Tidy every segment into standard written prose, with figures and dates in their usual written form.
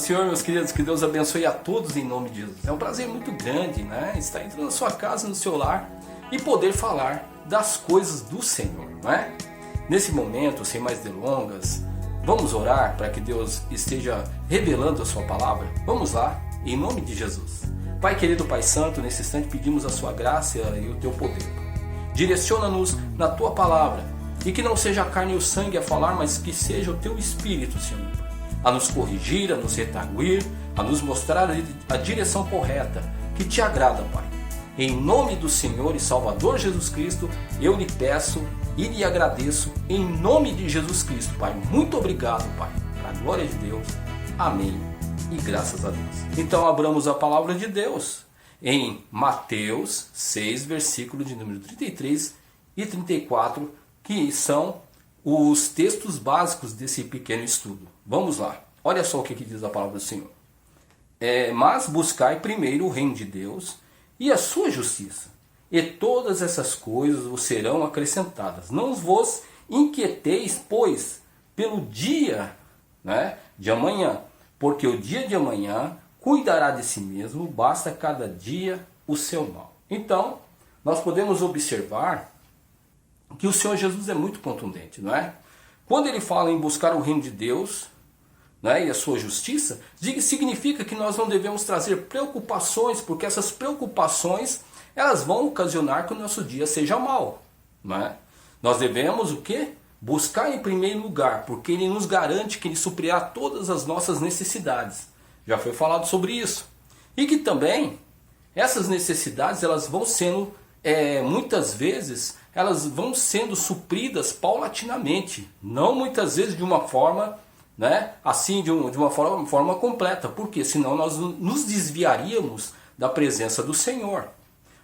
Senhor, meus queridos, que Deus abençoe a todos em nome de Jesus. É um prazer muito grande, né? Estar entrando na sua casa, no seu lar e poder falar das coisas do Senhor, não é? Nesse momento, sem mais delongas, vamos orar para que Deus esteja revelando a sua palavra? Vamos lá, em nome de Jesus. Pai querido, Pai Santo, nesse instante pedimos a sua graça e o teu poder. Direciona-nos na tua palavra e que não seja a carne e o sangue a falar, mas que seja o teu Espírito, Senhor, a nos corrigir, a nos redarguir, a nos mostrar a direção correta que te agrada, Pai. Em nome do Senhor e Salvador Jesus Cristo, eu lhe peço e lhe agradeço em nome de Jesus Cristo, Pai. Muito obrigado, Pai. Para a glória de Deus. Amém. E graças a Deus. Então abramos a palavra de Deus em Mateus 6, versículo de número 33 e 34, que são os textos básicos desse pequeno estudo. Vamos lá. Olha só o que diz a palavra do Senhor. Mas buscai primeiro o reino de Deus e a sua justiça, e todas essas coisas vos serão acrescentadas. Não vos inquieteis, pois, pelo dia, de amanhã, porque o dia de amanhã cuidará de si mesmo, basta cada dia o seu mal. Então, nós podemos observar que o Senhor Jesus é muito contundente, não é? Quando ele fala em buscar o reino de Deus, e a sua justiça, significa que nós não devemos trazer preocupações, porque essas preocupações elas vão ocasionar que o nosso dia seja mau. Nós devemos o quê? Buscar em primeiro lugar, porque ele nos garante que ele suprirá todas as nossas necessidades. Já foi falado sobre isso. E que também essas necessidades elas vão sendo, muitas vezes, elas vão sendo supridas paulatinamente, não muitas vezes de uma forma, assim de uma forma completa, porque senão nós nos desviaríamos da presença do Senhor.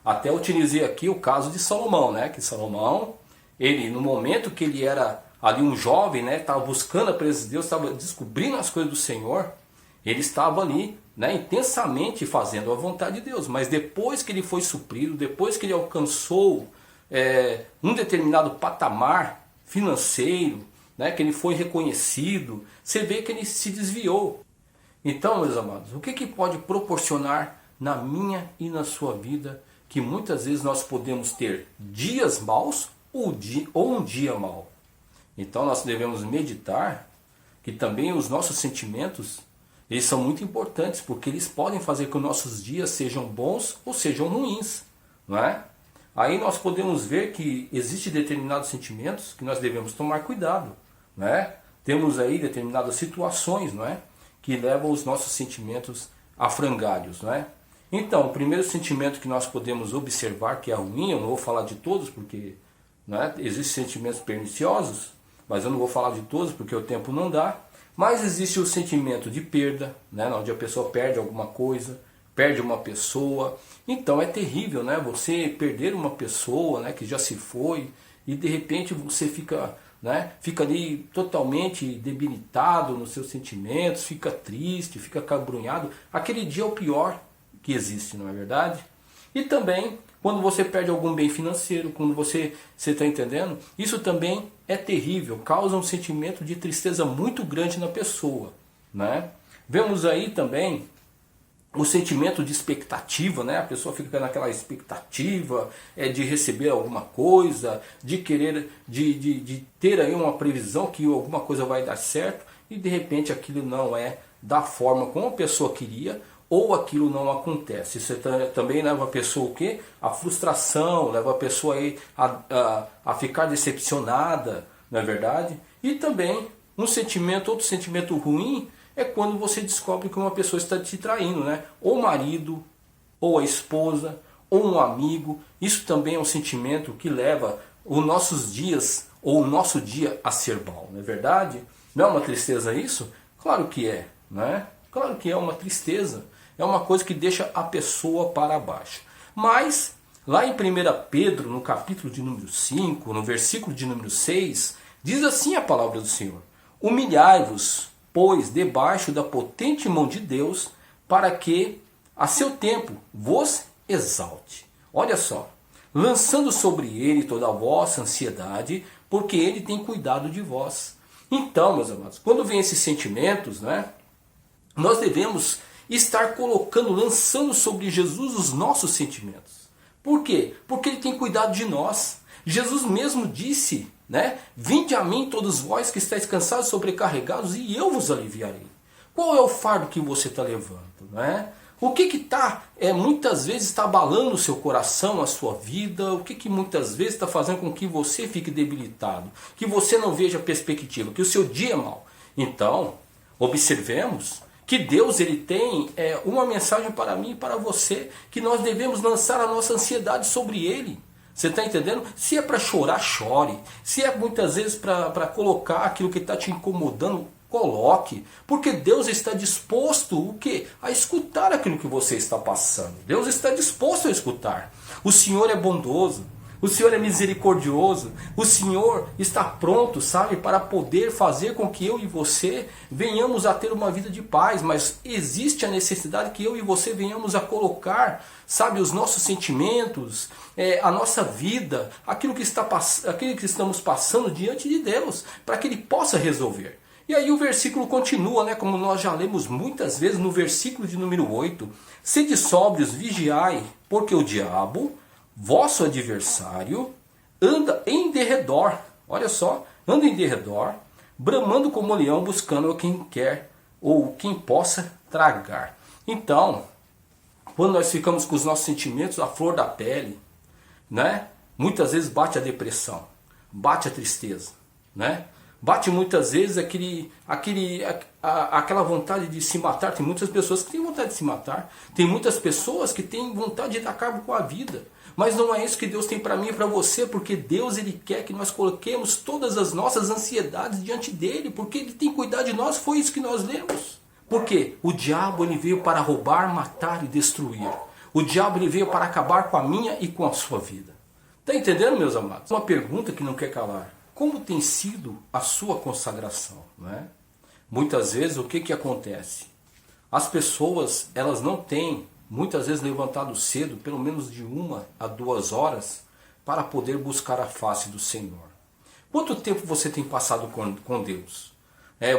Até utilizei aqui o caso de Salomão, que Salomão, ele no momento que ele era ali um jovem, estava buscando a presença de Deus, estava descobrindo as coisas do Senhor, ele estava ali, intensamente fazendo a vontade de Deus. Mas depois que ele foi suprido, depois que ele alcançou um determinado patamar financeiro, que ele foi reconhecido, você vê que ele se desviou. Então, meus amados, o que pode proporcionar na minha e na sua vida que muitas vezes nós podemos ter dias maus ou um dia mau? Então nós devemos meditar que também os nossos sentimentos eles são muito importantes, porque eles podem fazer que os nossos dias sejam bons ou sejam ruins, não é? Aí nós podemos ver que existem determinados sentimentos que nós devemos tomar cuidado, Temos aí determinadas situações, que levam os nossos sentimentos a frangalhos, Então, o primeiro sentimento que nós podemos observar que é ruim, eu não vou falar de todos porque existem sentimentos perniciosos, mas eu não vou falar de todos porque o tempo não dá. Mas existe o sentimento de perda, onde a pessoa perde alguma coisa, perde uma pessoa. Então é terrível, você perder uma pessoa, que já se foi, e de repente você fica ali totalmente debilitado nos seus sentimentos, fica triste, fica acabrunhado. Aquele dia é o pior que existe, não é verdade? E também quando você perde algum bem financeiro, quando você está entendendo, isso também é terrível, causa um sentimento de tristeza muito grande na pessoa, Vemos aí também o sentimento de expectativa, a pessoa fica naquela expectativa de receber alguma coisa, de querer, de ter aí uma previsão que alguma coisa vai dar certo, e de repente aquilo não é da forma como a pessoa queria, ou aquilo não acontece. Isso também leva a pessoa o quê? A frustração, leva a pessoa aí a ficar decepcionada, não é verdade? E também outro sentimento ruim é quando você descobre que uma pessoa está te traindo, Ou o marido, ou a esposa, ou um amigo. Isso também é um sentimento que leva os nossos dias, ou o nosso dia a ser mau, não é verdade? Não é uma tristeza isso? Claro que é, Claro que é uma tristeza. É uma coisa que deixa a pessoa para baixo. Mas, lá em 1 Pedro, no capítulo de número 5, no versículo de número 6, diz assim a palavra do Senhor: humilhai-vos, pois, debaixo da potente mão de Deus, para que, a seu tempo, vos exalte. Olha só, lançando sobre ele toda a vossa ansiedade, porque ele tem cuidado de vós. Então, meus amados, quando vem esses sentimentos, nós devemos estar colocando, lançando sobre Jesus os nossos sentimentos. Por quê? Porque Ele tem cuidado de nós. Jesus mesmo disse, né? Vinde a mim todos vós que estáis cansados e sobrecarregados e eu vos aliviarei. Qual é o fardo que você está levando, né? O que está, muitas vezes está abalando o seu coração, a sua vida? O que muitas vezes está fazendo com que você fique debilitado? Que você não veja perspectiva, que o seu dia é mau. Então, observemos que Deus ele tem uma mensagem para mim e para você, que nós devemos lançar a nossa ansiedade sobre Ele. Você está entendendo? Se é para chorar, chore. Se é muitas vezes para colocar aquilo que está te incomodando, coloque. Porque Deus está disposto o quê? A escutar aquilo que você está passando. Deus está disposto a escutar. O Senhor é bondoso. O Senhor é misericordioso. O Senhor está pronto, sabe, para poder fazer com que eu e você venhamos a ter uma vida de paz. Mas existe a necessidade que eu e você venhamos a colocar, sabe, os nossos sentimentos, a nossa vida, aquilo que estamos passando diante de Deus, para que Ele possa resolver. E aí o versículo continua, né, como nós já lemos muitas vezes no versículo de número 8. Sede sóbrios, vigiai, porque o diabo, vosso adversário, anda em derredor, olha só, anda em derredor, bramando como leão, buscando quem quer ou quem possa tragar. Então, quando nós ficamos com os nossos sentimentos à flor da pele, né, muitas vezes bate a depressão, bate a tristeza, né? Bate muitas vezes aquela vontade de se matar. Tem muitas pessoas que têm vontade de se matar. Tem muitas pessoas que têm vontade de dar cabo com a vida. Mas não é isso que Deus tem para mim e para você, porque Deus ele quer que nós coloquemos todas as nossas ansiedades diante dele, porque Ele tem cuidado de nós, foi isso que nós lemos. Porque o diabo ele veio para roubar, matar e destruir. O diabo ele veio para acabar com a minha e com a sua vida. Está entendendo, meus amados? Uma pergunta que não quer calar. Como tem sido a sua consagração? Né? Muitas vezes o que acontece? As pessoas elas não têm muitas vezes levantado cedo, pelo menos de 1 a 2 horas, para poder buscar a face do Senhor. Quanto tempo você tem passado com Deus?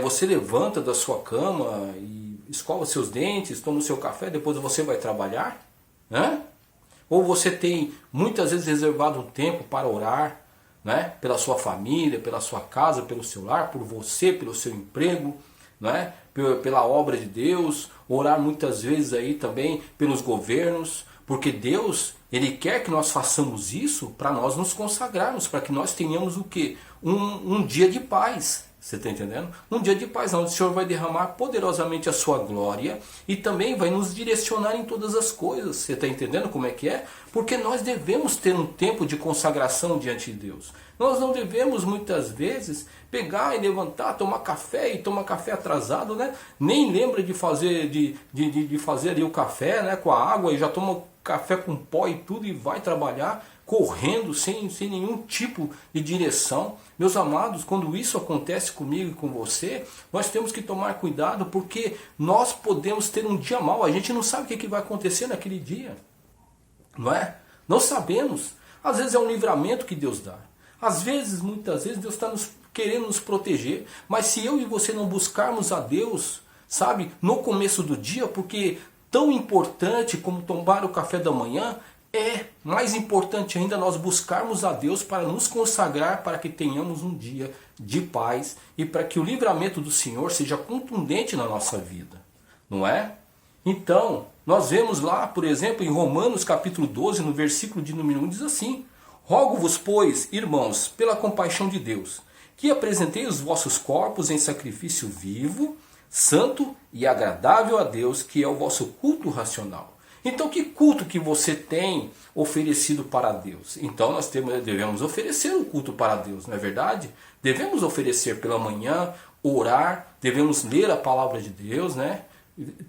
Você levanta da sua cama e escova seus dentes, toma o seu café, depois você vai trabalhar? Né? Ou você tem muitas vezes reservado um tempo para orar, né? Pela sua família, pela sua casa, pelo seu lar, por você, pelo seu emprego, né? Pela obra de Deus, orar muitas vezes aí também pelos governos, porque Deus, Ele quer que nós façamos isso para nós nos consagrarmos, para que nós tenhamos o quê? Um dia de paz. Você está entendendo? Um dia de paz, onde o Senhor vai derramar poderosamente a sua glória e também vai nos direcionar em todas as coisas. Você está entendendo como é que é? Porque nós devemos ter um tempo de consagração diante de Deus. Nós não devemos muitas vezes pegar e levantar, tomar café e tomar café atrasado, né? Nem lembra de fazer, de fazer ali o café, né, com a água e já toma café com pó e tudo e vai trabalhar correndo sem nenhum tipo de direção. Meus amados, quando isso acontece comigo e com você, nós temos que tomar cuidado, porque nós podemos ter um dia mau. A gente não sabe o que vai acontecer naquele dia, não é? Não sabemos. Às vezes é um livramento que Deus dá. Às vezes, muitas vezes, Deus está querendo nos proteger. Mas se eu e você não buscarmos a Deus, sabe, no começo do dia, porque tão importante como tomar o café da manhã, é mais importante ainda nós buscarmos a Deus para nos consagrar, para que tenhamos um dia de paz e para que o livramento do Senhor seja contundente na nossa vida, não é? Então, nós vemos lá, por exemplo, em Romanos capítulo 12, no versículo de número 1, diz assim: rogo-vos, pois, irmãos, pela compaixão de Deus, que apresentei os vossos corpos em sacrifício vivo, santo e agradável a Deus, que é o vosso culto racional. Então, que culto que você tem oferecido para Deus? Então, nós devemos oferecer um culto para Deus, não é verdade? Devemos oferecer pela manhã, orar, devemos ler a palavra de Deus, né?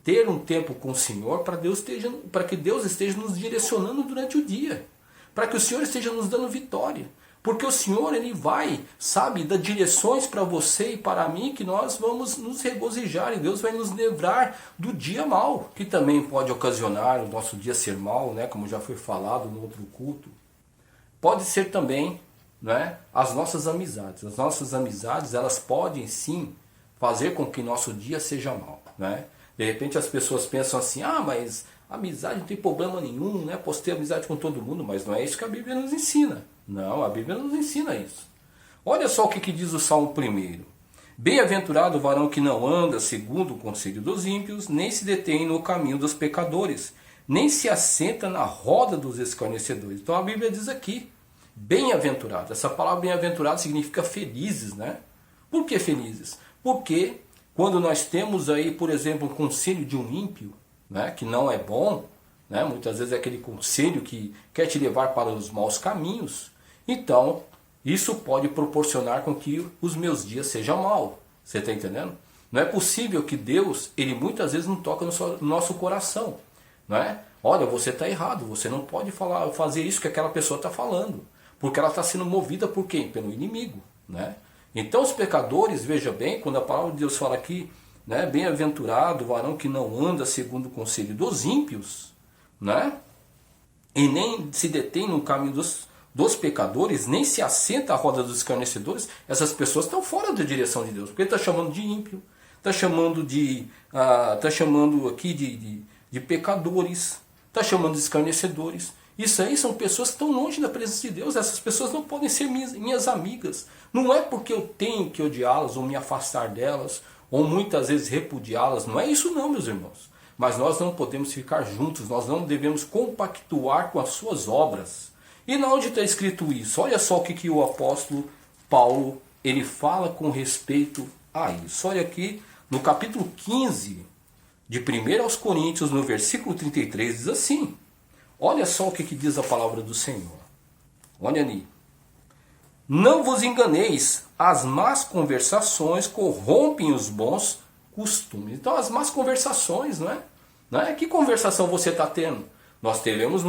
Ter um tempo com o Senhor para que Deus esteja nos direcionando durante o dia, para que o Senhor esteja nos dando vitória. Porque o Senhor, Ele vai, sabe, dar direções para você e para mim, que nós vamos nos regozijar e Deus vai nos livrar do dia mau, que também pode ocasionar o nosso dia ser mau, né, como já foi falado no outro culto. Pode ser também, né, as nossas amizades. As nossas amizades, elas podem sim fazer com que nosso dia seja mau, né? De repente as pessoas pensam assim, mas amizade não tem problema nenhum, né? Posso ter amizade com todo mundo, mas não é isso que a Bíblia nos ensina. Não, a Bíblia não nos ensina isso. Olha só o que diz o Salmo 1. Bem-aventurado o varão que não anda segundo o conselho dos ímpios, nem se detém no caminho dos pecadores, nem se assenta na roda dos escarnecedores. Então a Bíblia diz aqui, bem-aventurado. Essa palavra bem-aventurado significa felizes, né? Por que felizes? Porque quando nós temos aí, por exemplo, o conselho de um ímpio, né, que não é bom, né, muitas vezes é aquele conselho que quer te levar para os maus caminhos, então isso pode proporcionar com que os meus dias sejam maus. Você está entendendo? Não é possível que Deus, ele muitas vezes não toca no nosso coração. Não é? Olha, você está errado, você não pode fazer isso que aquela pessoa está falando. Porque ela está sendo movida por quem? Pelo inimigo. Né? Então os pecadores, veja bem, quando a palavra de Deus fala aqui, né, bem-aventurado o varão que não anda segundo o conselho dos ímpios, né? E nem se detém no caminho dos pecadores, nem se assenta à roda dos escarnecedores, essas pessoas estão fora da direção de Deus. Porque ele está chamando de ímpio, está chamando aqui de pecadores, está chamando de escarnecedores. Isso aí são pessoas que estão longe da presença de Deus. Essas pessoas não podem ser minhas amigas. Não é porque eu tenho que odiá-las ou me afastar delas, ou muitas vezes repudiá-las. Não é isso não, meus irmãos. Mas nós não podemos ficar juntos, nós não devemos compactuar com as suas obras. E na onde está escrito isso? Olha só o que o apóstolo Paulo ele fala com respeito a isso. Olha aqui no capítulo 15 de 1 aos Coríntios, no versículo 33, diz assim. Olha só o que diz a palavra do Senhor. Olha ali. Não vos enganeis, as más conversações corrompem os bons costumes. Então as más conversações, não é? Que conversação você está tendo? Nós devemos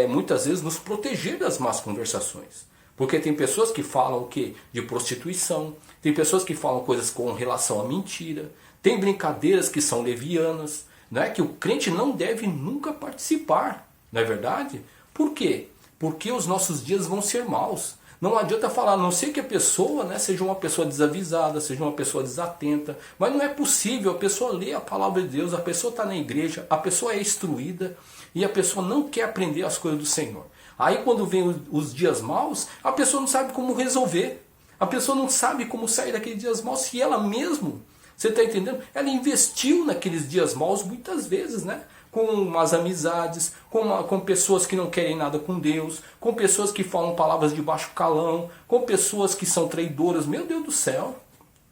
muitas vezes nos proteger das más conversações. Porque tem pessoas que falam o quê? De prostituição, tem pessoas que falam coisas com relação à mentira, tem brincadeiras que são levianas, né? Que o crente não deve nunca participar, não é verdade? Por quê? Porque os nossos dias vão ser maus. Não adianta falar, a não ser que a pessoa seja uma pessoa desavisada, seja uma pessoa desatenta, mas não é possível, a pessoa lê a palavra de Deus, a pessoa está na igreja, a pessoa é instruída e a pessoa não quer aprender as coisas do Senhor. Aí quando vem os dias maus, a pessoa não sabe como resolver, a pessoa não sabe como sair daqueles dias maus, se ela mesmo, você está entendendo? Ela investiu naqueles dias maus muitas vezes, né? Com umas amizades, com pessoas que não querem nada com Deus, com pessoas que falam palavras de baixo calão, com pessoas que são traidoras. Meu Deus do céu,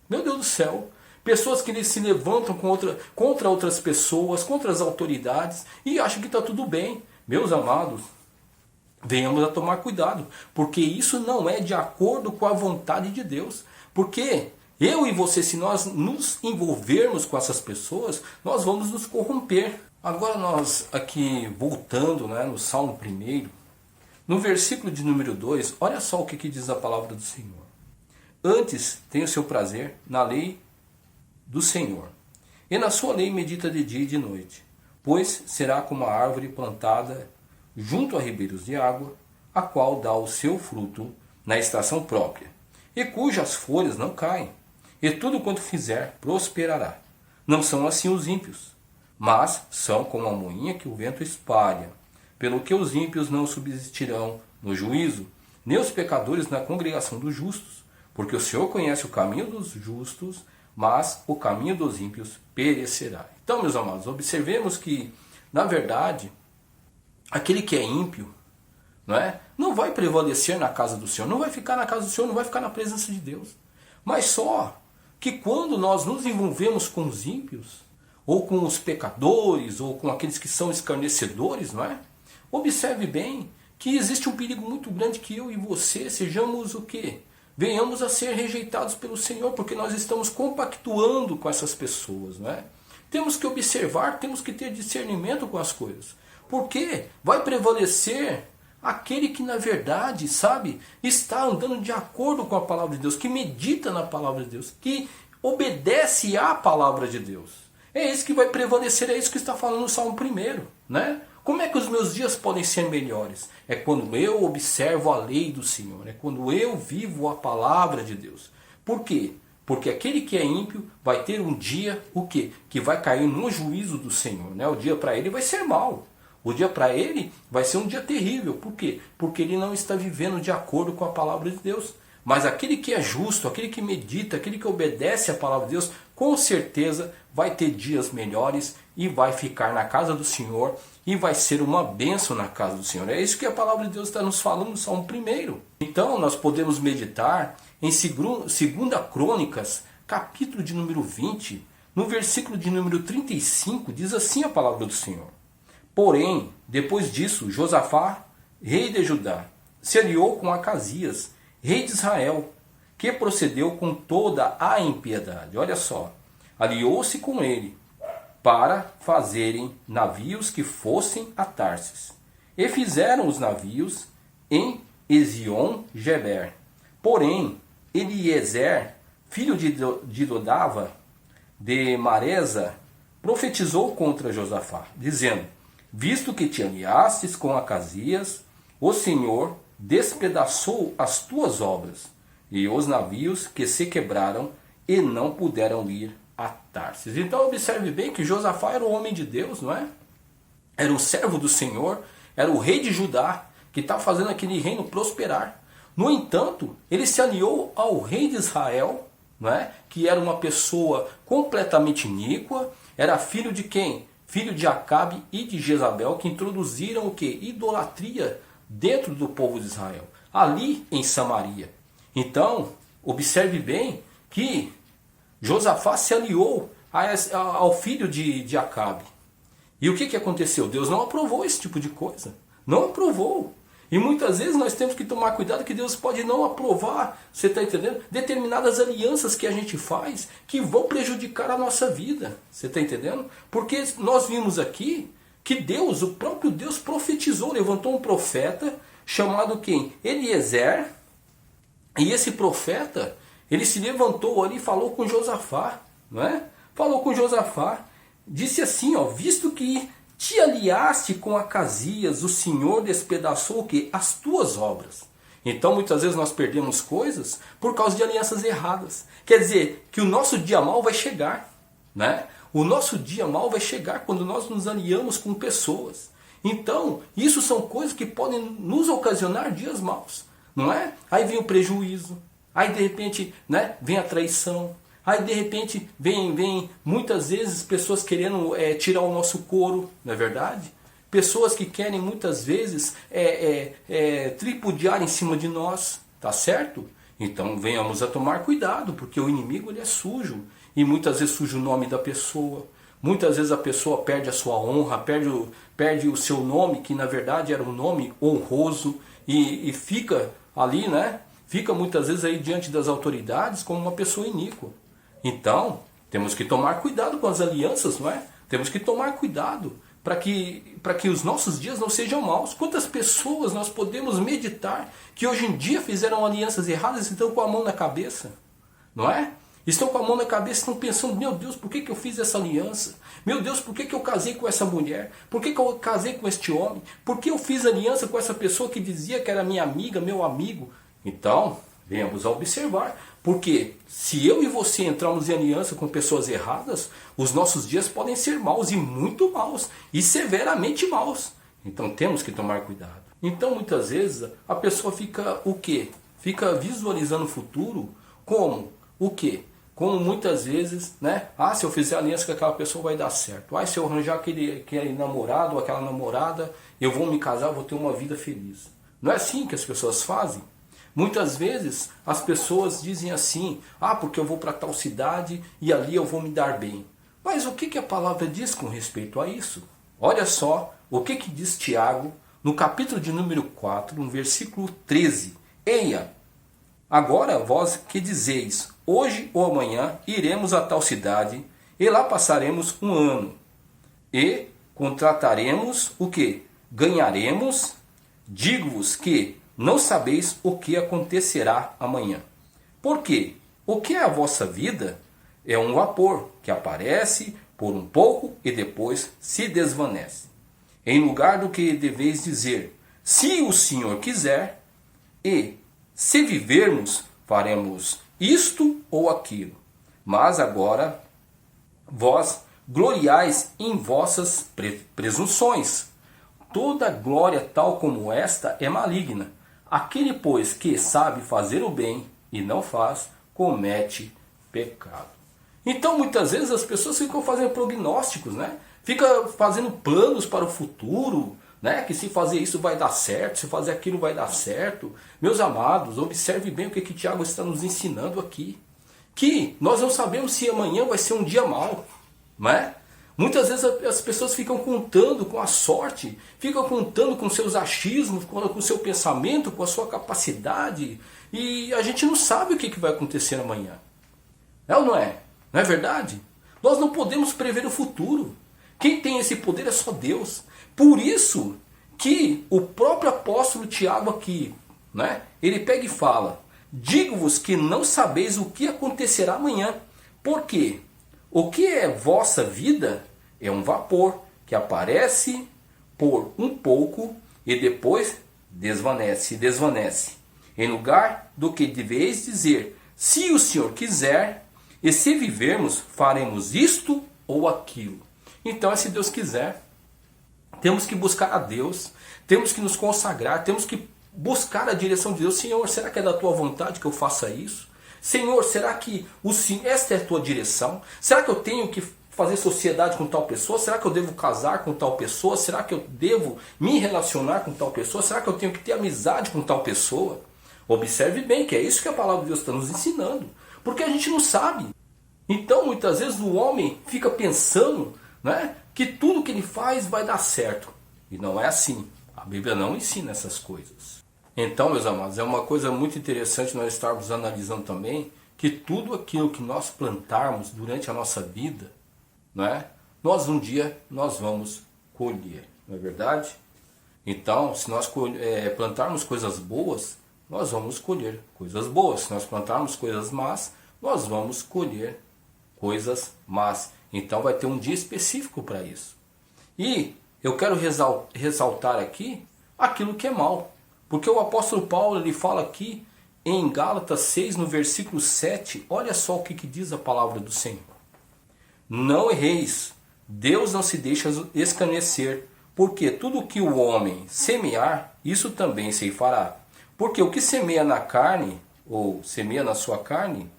meu Deus do céu. Pessoas que se levantam contra outras pessoas, contra as autoridades e acham que está tudo bem. Meus amados, venhamos a tomar cuidado, porque isso não é de acordo com a vontade de Deus. Porque eu e você, se nós nos envolvermos com essas pessoas, nós vamos nos corromper. Agora nós aqui voltando no Salmo 1, no versículo de número 2, olha só o que diz a palavra do Senhor. Antes tem o seu prazer na lei do Senhor, e na sua lei medita de dia e de noite, pois será como a árvore plantada junto a ribeiros de água, a qual dá o seu fruto na estação própria, e cujas folhas não caem, e tudo quanto fizer prosperará. Não são assim os ímpios, mas são como a moinha que o vento espalha. Pelo que os ímpios não subsistirão no juízo, nem os pecadores na congregação dos justos, porque o Senhor conhece o caminho dos justos, mas o caminho dos ímpios perecerá. Então, meus amados, observemos que, na verdade, aquele que é ímpio, não vai prevalecer na casa do Senhor, não vai ficar na casa do Senhor, não vai ficar na presença de Deus. Mas só que quando nós nos envolvemos com os ímpios, ou com os pecadores, ou com aqueles que são escarnecedores, observe bem que existe um perigo muito grande que eu e você sejamos o quê? Venhamos a ser rejeitados pelo Senhor, porque nós estamos compactuando com essas pessoas, Temos que observar, temos que ter discernimento com as coisas. Porque vai prevalecer aquele que na verdade, está andando de acordo com a palavra de Deus, que medita na palavra de Deus, que obedece à palavra de Deus. É isso que vai prevalecer, é isso que está falando no Salmo 1, Como é que os meus dias podem ser melhores? É quando eu observo a lei do Senhor, é quando eu vivo a palavra de Deus. Por quê? Porque aquele que é ímpio vai ter um dia, o quê? Que vai cair no juízo do Senhor, né? O dia para ele vai ser mau. O dia para ele vai ser um dia terrível. Por quê? Porque ele não está vivendo de acordo com a palavra de Deus. Mas aquele que é justo, aquele que medita, aquele que obedece à palavra de Deus, com certeza vai ter dias melhores e vai ficar na casa do Senhor e vai ser uma bênção na casa do Senhor. É isso que a palavra de Deus está nos falando no Salmo 1. Então nós podemos meditar em 2 Crônicas, capítulo de número 20, no versículo de número 35, diz assim a palavra do Senhor. Porém, depois disso, Josafá, rei de Judá, se aliou com Acasias, rei de Israel, que procedeu com toda a impiedade. Olha só, aliou-se com ele para fazerem navios que fossem a Tarsis. E fizeram os navios em Ezion-Geber. Porém, Eliezer, filho de Dodava, de Maresa, profetizou contra Josafá, dizendo: visto que te aliastes com Acasias, o Senhor despedaçou as tuas obras e os navios que se quebraram e não puderam ir a Tarsis. Então observe bem que Josafá era o homem de Deus, não é? Era o servo do Senhor, era o rei de Judá, que está fazendo aquele reino prosperar. No entanto, ele se aliou ao rei de Israel, não é? Que era uma pessoa completamente iníqua, era filho de quem? Filho de Acabe e de Jezabel, que introduziram o que? Idolatria dentro do povo de Israel, ali em Samaria. Então, observe bem que Josafá se aliou ao filho de Acabe. E o que aconteceu? Deus não aprovou esse tipo de coisa. Não aprovou. E muitas vezes nós temos que tomar cuidado que Deus pode não aprovar, você está entendendo? Determinadas alianças que a gente faz que vão prejudicar a nossa vida. Você está entendendo? Porque nós vimos aqui que Deus, o próprio Deus profetizou, levantou um profeta chamado quem? Eliezer. E esse profeta, ele se levantou ali e falou com Josafá, não é? Falou com Josafá, disse assim, ó, visto que te aliaste com Acasias, o Senhor despedaçou o quê? As tuas obras. Então muitas vezes nós perdemos coisas por causa de alianças erradas. Quer dizer que o nosso dia mal vai chegar, né? O nosso dia mal vai chegar quando nós nos aliamos com pessoas. Então, isso são coisas que podem nos ocasionar dias maus, não é? Aí vem o prejuízo, aí de repente, né, vem a traição, aí de repente vem muitas vezes pessoas querendo tirar o nosso couro, não é verdade? Pessoas que querem muitas vezes tripudiar em cima de nós, tá certo? Então venhamos a tomar cuidado, porque o inimigo ele é sujo. E muitas vezes suja o nome da pessoa. Muitas vezes a pessoa perde a sua honra, perde o seu nome, que na verdade era um nome honroso. E fica ali, né? Fica muitas vezes aí diante das autoridades como uma pessoa iníqua. Então, temos que tomar cuidado com as alianças, não é? Temos que tomar cuidado para que os nossos dias não sejam maus. Quantas pessoas nós podemos meditar que hoje em dia fizeram alianças erradas e estão com a mão na cabeça, não é? Estão com a mão na cabeça, estão pensando, meu Deus, por que eu fiz essa aliança? Meu Deus, por que eu casei com essa mulher? Por que eu casei com este homem? Por que eu fiz aliança com essa pessoa que dizia que era minha amiga, meu amigo? Então, venhamos a observar. Porque se eu e você entrarmos em aliança com pessoas erradas, os nossos dias podem ser maus e muito maus. E severamente maus. Então temos que tomar cuidado. Então muitas vezes a pessoa fica o quê? Fica visualizando o futuro como o quê? Como muitas vezes, né? Ah, se eu fizer aliança com aquela pessoa vai dar certo. Ah, se eu arranjar aquele namorado ou aquela namorada, eu vou me casar, vou ter uma vida feliz. Não é assim que as pessoas fazem? Muitas vezes as pessoas dizem assim, ah, porque eu vou para tal cidade e ali eu vou me dar bem. Mas o que a palavra diz com respeito a isso? Olha só o que diz Tiago no capítulo de número 4, no versículo 13. Eia, agora vós que dizeis, hoje ou amanhã iremos a tal cidade e lá passaremos um ano e contrataremos o que? Ganharemos, digo-vos que não sabeis o que acontecerá amanhã. Por quê? O que é a vossa vida? É um vapor que aparece por um pouco e depois se desvanece. Em lugar do que deveis dizer, se o Senhor quiser, e se vivermos, faremos isto ou aquilo. Mas agora vós gloriais em vossas presunções. Toda glória tal como esta é maligna. Aquele, pois, que sabe fazer o bem e não faz, comete pecado. Então, muitas vezes as pessoas ficam fazendo prognósticos, né? Fica fazendo planos para o futuro, né? Que se fazer isso vai dar certo, se fazer aquilo vai dar certo. Meus amados, observe bem o que Tiago está nos ensinando aqui. Que nós não sabemos se amanhã vai ser um dia mau, não é? Muitas vezes as pessoas ficam contando com a sorte, ficam contando com seus achismos, com o seu pensamento, com a sua capacidade, e a gente não sabe o que vai acontecer amanhã. É ou não é? Não é verdade? Nós não podemos prever o futuro. Quem tem esse poder é só Deus. Por isso que o próprio apóstolo Tiago aqui, né, ele pega e fala: digo-vos que não sabeis o que acontecerá amanhã. Por quê? O que é vossa vida é um vapor que aparece por um pouco e depois desvanece. Em lugar do que deveis dizer, se o Senhor quiser, e se vivermos, faremos isto ou aquilo. Então, se Deus quiser, temos que buscar a Deus, temos que nos consagrar, temos que buscar a direção de Deus. Senhor, será que é da tua vontade que eu faça isso? Senhor, será que esta é a tua direção? Será que eu tenho que fazer sociedade com tal pessoa? Será que eu devo casar com tal pessoa? Será que eu devo me relacionar com tal pessoa? Será que eu tenho que ter amizade com tal pessoa? Observe bem que é isso que a palavra de Deus está nos ensinando. Porque a gente não sabe. Então, muitas vezes o homem fica pensando, né, que tudo que ele faz vai dar certo. E não é assim. A Bíblia não ensina essas coisas. Então, meus amados, é uma coisa muito interessante nós estarmos analisando também que tudo aquilo que nós plantarmos durante a nossa vida, não é? Um dia nós vamos colher, não é verdade? Então, se nós plantarmos coisas boas, nós vamos colher coisas boas. Se nós plantarmos coisas más, nós vamos colher coisas más. Então vai ter um dia específico para isso. E eu quero ressaltar aqui aquilo que é mal. Porque o apóstolo Paulo ele fala aqui em Gálatas 6, no versículo 7, olha só o que diz a palavra do Senhor. Não erreis, Deus não se deixa escarnecer, porque tudo que o homem semear, isso também se fará. Porque o que semeia na carne, ou semeia na sua carne,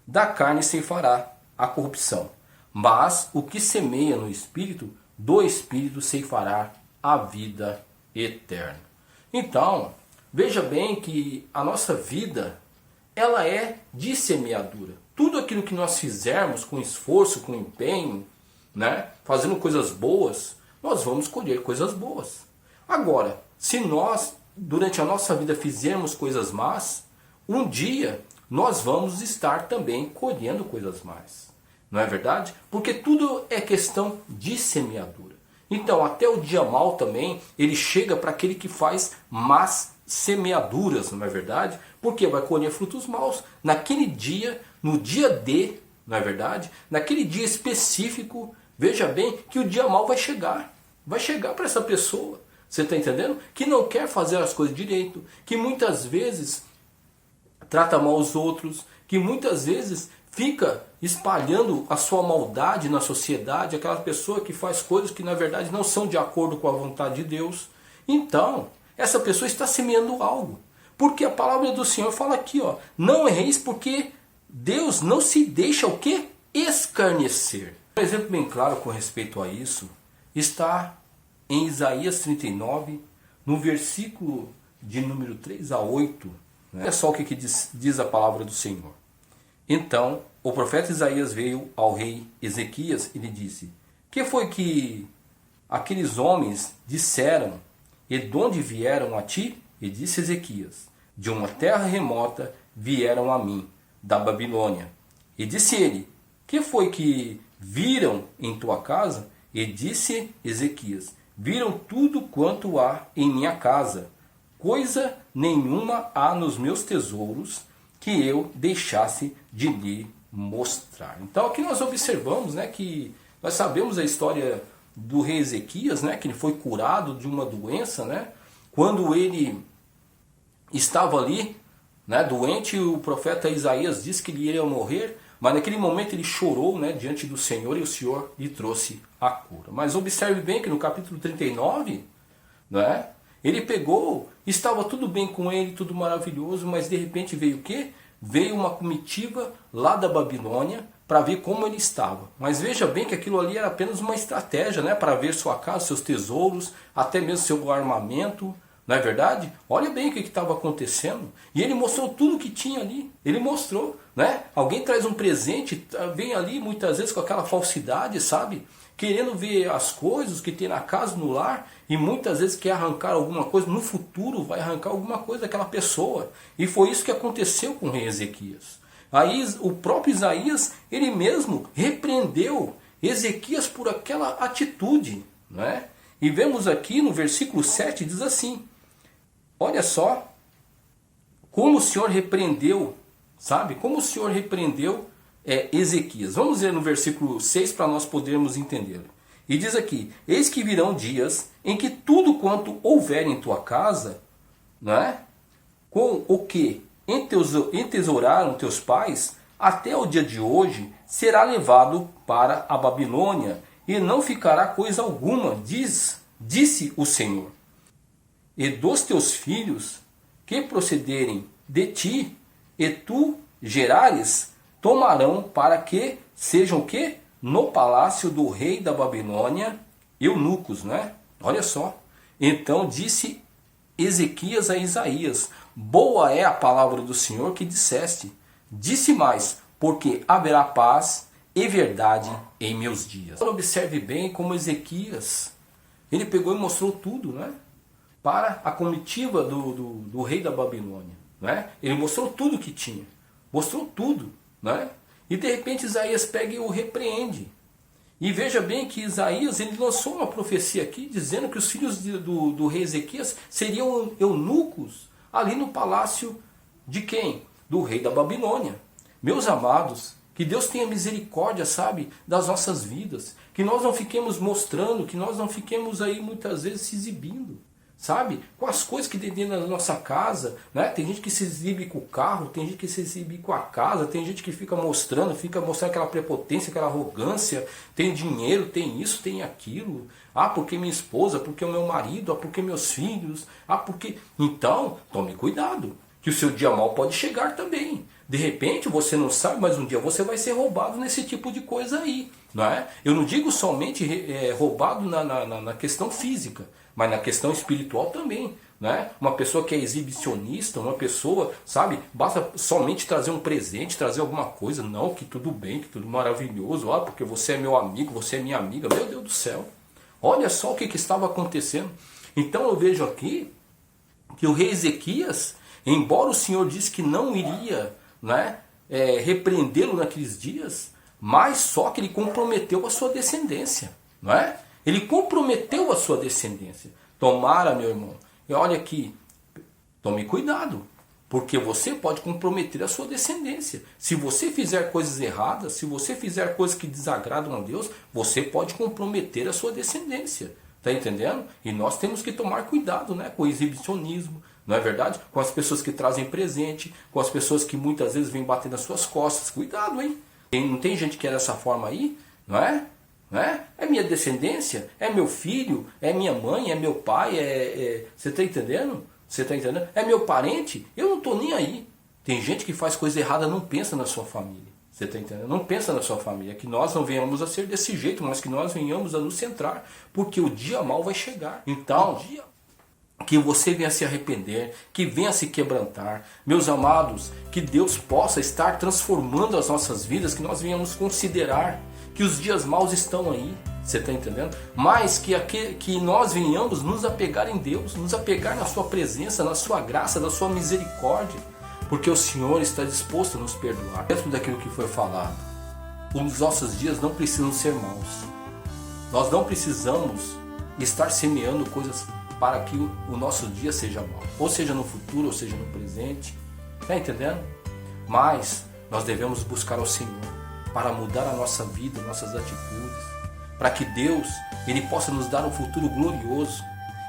da carne se fará a corrupção. Mas o que semeia no Espírito, do Espírito se fará a vida eterna. Então, veja bem que a nossa vida, ela é de semeadura. Tudo aquilo que nós fizermos com esforço, com empenho, né, fazendo coisas boas, nós vamos colher coisas boas. Agora, se nós, durante a nossa vida, fizermos coisas más, um dia nós vamos estar também colhendo coisas más. Não é verdade? Porque tudo é questão de semeadura. Então, até o dia mau também, ele chega para aquele que faz más semeaduras, não é verdade? Porque vai colher frutos maus naquele dia, no dia D, não é verdade? Naquele dia específico, veja bem que o dia mau vai chegar. Vai chegar para essa pessoa, você está entendendo? Que não quer fazer as coisas direito, que muitas vezes trata mal os outros, que muitas vezes fica espalhando a sua maldade na sociedade, aquela pessoa que faz coisas que na verdade não são de acordo com a vontade de Deus. Então, essa pessoa está semeando algo. Porque a palavra do Senhor fala aqui, ó, não erreis porque Deus não se deixa o quê? Escarnecer. Um exemplo bem claro com respeito a isso está em Isaías 39, no versículo de número 3 a 8. Olha só o que diz a palavra do Senhor. Então, o profeta Isaías veio ao rei Ezequias e lhe disse: que foi que aqueles homens disseram e de onde vieram a ti? E disse Ezequias: de uma terra remota vieram a mim, da Babilônia. E disse ele: que foi que viram em tua casa? E disse Ezequias: viram tudo quanto há em minha casa, coisa nenhuma há nos meus tesouros que eu deixasse de lhe mostrar. Então aqui nós observamos, né, que nós sabemos a história do rei Ezequias, né, que ele foi curado de uma doença, né, quando ele estava ali né, doente, o profeta Isaías disse que ele iria morrer, mas naquele momento ele chorou, né, diante do Senhor, e o Senhor lhe trouxe a cura. Mas observe bem que no capítulo 39, né, ele pegou, estava tudo bem com ele, tudo maravilhoso, mas de repente veio o quê? Veio uma comitiva lá da Babilônia para ver como ele estava. Mas veja bem que aquilo ali era apenas uma estratégia, né, para ver sua casa, seus tesouros, até mesmo seu armamento. Não é verdade? Olha bem o que estava acontecendo. E ele mostrou tudo que tinha ali. Ele mostrou, né? Alguém traz um presente, vem ali muitas vezes com aquela falsidade, sabe? Querendo ver as coisas que tem na casa, no lar, e muitas vezes quer arrancar alguma coisa, no futuro vai arrancar alguma coisa daquela pessoa. E foi isso que aconteceu com o rei Ezequias. Aí o próprio Isaías, ele mesmo repreendeu Ezequias por aquela atitude, né? E vemos aqui no versículo 7, diz assim: olha só como o Senhor repreendeu, sabe? Como o Senhor repreendeu Ezequias. Vamos ver no versículo 6 para nós podermos entender. E diz aqui: eis que virão dias em que tudo quanto houver em tua casa, né, com o que entesouraram teus pais, até o dia de hoje, será levado para a Babilônia, e não ficará coisa alguma, disse o Senhor. E dos teus filhos que procederem de ti, e tu gerares, tomarão para que sejam o quê? No palácio do rei da Babilônia, eunucos, né? Olha só. Então disse Ezequias a Isaías: boa é a palavra do Senhor que disseste. Disse mais: porque haverá paz e verdade em meus dias. Observe bem como Ezequias, ele pegou e mostrou tudo, né, para a comitiva do rei da Babilônia, né? Ele mostrou tudo que tinha, mostrou tudo, né? E de repente Isaías pega e o repreende. E veja bem que Isaías, ele lançou uma profecia aqui dizendo que os filhos do rei Ezequias seriam eunucos ali no palácio de quem? Do rei da Babilônia. Meus amados, que Deus tenha misericórdia, sabe, das nossas vidas. Que nós não fiquemos mostrando, que nós não fiquemos aí muitas vezes se exibindo, sabe, com as coisas que tem dentro da nossa casa, né? Tem gente que se exibe com o carro, tem gente que se exibe com a casa, tem gente que fica mostrando aquela prepotência, aquela arrogância, tem dinheiro, tem isso, tem aquilo. Ah, porque minha esposa, porque o meu marido, ah, porque meus filhos, ah, porque... Então, tome cuidado, que o seu dia mal pode chegar também. De repente, você não sabe, mas um dia você vai ser roubado nesse tipo de coisa aí, não é? Eu não digo somente roubado na questão física, mas na questão espiritual também, né? Uma pessoa que é exibicionista, uma pessoa, sabe, basta somente trazer um presente, trazer alguma coisa, não, que tudo bem, que tudo maravilhoso, ah, porque você é meu amigo, você é minha amiga, meu Deus do céu. Olha só o que estava acontecendo. Então eu vejo aqui que o rei Ezequias, embora o Senhor disse que não iria, né, repreendê-lo naqueles dias, mas só que ele comprometeu a sua descendência, não é? Ele comprometeu a sua descendência. Tomara, meu irmão, e olha aqui, tome cuidado, porque você pode comprometer a sua descendência. Se você fizer coisas erradas, se você fizer coisas que desagradam a Deus, você pode comprometer a sua descendência. Está entendendo? E nós temos que tomar cuidado, né, com o exibicionismo, não é verdade? Com as pessoas que trazem presente, com as pessoas que muitas vezes vêm bater nas suas costas. Cuidado, hein? Não tem gente que é dessa forma aí, não é? Não é? É minha descendência, é meu filho, é minha mãe, é meu pai, você está entendendo? Você está entendendo? É meu parente, eu não estou nem aí. Tem gente que faz coisa errada, não pensa na sua família. Você está entendendo? Não pensa na sua família. Que nós não venhamos a ser desse jeito, mas que nós venhamos a nos centrar. Porque o dia mal vai chegar. Então, que você venha se arrepender, que venha se quebrantar. Meus amados, que Deus possa estar transformando as nossas vidas, que nós venhamos considerar que os dias maus estão aí. Você está entendendo? Mas que nós venhamos nos apegar em Deus, nos apegar na sua presença, na sua graça, na sua misericórdia. Porque o Senhor está disposto a nos perdoar. Dentro daquilo que foi falado, os nossos dias não precisam ser maus. Nós não precisamos estar semeando coisas para que o nosso dia seja mau. Ou seja no futuro, ou seja no presente. Está entendendo? Mas nós devemos buscar ao Senhor para mudar a nossa vida, nossas atitudes. Para que Deus, Ele possa nos dar um futuro glorioso.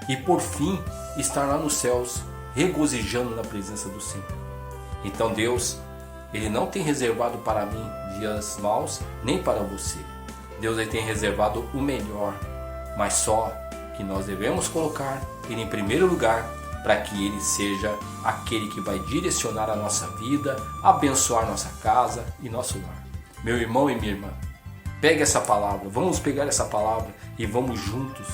E por fim, estar lá nos céus, regozijando na presença do Senhor. Então Deus, Ele não tem reservado para mim dias maus, nem para você. Deus, Ele tem reservado o melhor, mas só que nós devemos colocar Ele em primeiro lugar, para que Ele seja aquele que vai direcionar a nossa vida, abençoar nossa casa e nosso lar. Meu irmão e minha irmã, pegue essa palavra, vamos pegar essa palavra e vamos juntos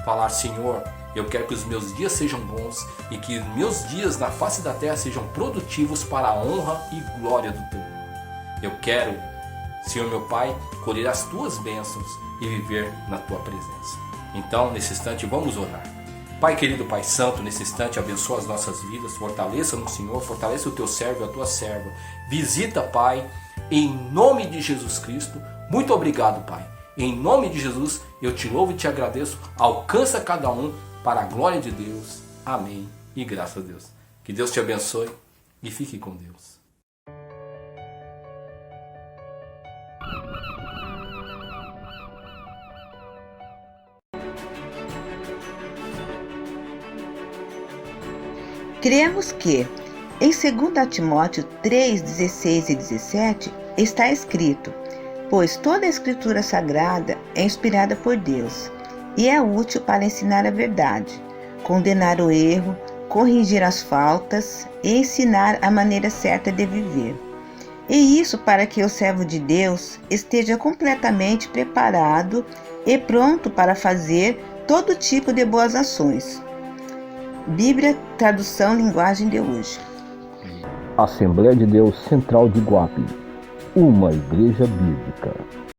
falar: Senhor, eu quero que os meus dias sejam bons e que os meus dias na face da terra sejam produtivos para a honra e glória do Teu nome. Eu quero, Senhor meu Pai, colher as Tuas bênçãos e viver na Tua presença. Então, nesse instante, vamos orar. Pai querido, Pai santo, nesse instante abençoa as nossas vidas, fortaleça no Senhor, fortaleça o Teu servo e a Tua serva. Visita, Pai, em nome de Jesus Cristo. Muito obrigado, Pai. Em nome de Jesus, eu te louvo e te agradeço. Alcança cada um para a glória de Deus. Amém. E graças a Deus. Que Deus te abençoe e fique com Deus. Cremos que, em 2 Timóteo 3, 16 e 17, está escrito: pois toda a Escritura Sagrada é inspirada por Deus e é útil para ensinar a verdade, condenar o erro, corrigir as faltas e ensinar a maneira certa de viver. E isso para que o servo de Deus esteja completamente preparado e pronto para fazer todo tipo de boas ações. Bíblia, tradução linguagem de hoje. Assembleia de Deus Central de Iguape, uma igreja bíblica.